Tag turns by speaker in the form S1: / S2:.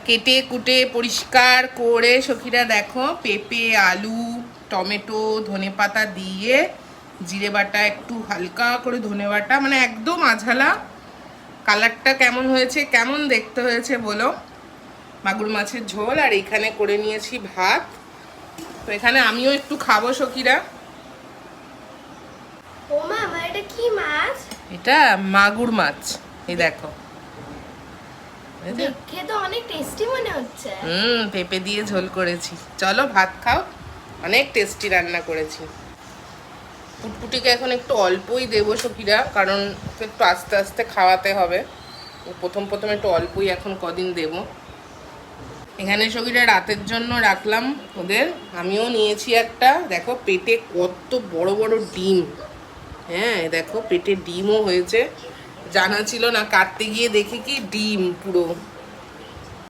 S1: কেটে কুটে পরিষ্কার করে সখীরা দেখো পেঁপে আলু টমেটো ধনেপাতা দিয়ে জিরে বাটা একটু হালকা করে ধনে বাটা মানে একদম আঝালা। কালারটা কেমন হয়েছে, কেমন দেখতে হয়েছে বলো। মাগুর মাছের ঝোল আর এখানে করে নিয়েছি ভাত। তো এখানে আমিও একটু খাবো সখীরা।
S2: ও মা, এটা কি মাছ?
S1: এটা মাগুর মাছ, এই দেখো।
S2: দেখে তো অনেক টেস্টি মনে হচ্ছে।
S1: পেঁপে দিয়ে ঝোল করেছি, চলো ভাত খাও। অনেক টেস্টি রান্না করেছি। পুটপুটিকে এখন একটু অল্পই দেবো সখীরা, কারণ ওকে একটু আস্তে আস্তে খাওয়াতে হবে। প্রথম একটু অল্পই এখন কদিন দেব। এখানে সখীরা রাতের জন্য রাখলাম ওদের। আমিও নিয়েছি একটা, দেখো পেটে কত বড় বড় ডিম। হ্যাঁ দেখো পেটে ডিমও হয়েছে, জানা ছিল না, কাটতে গিয়ে দেখি কি ডিম পুরো।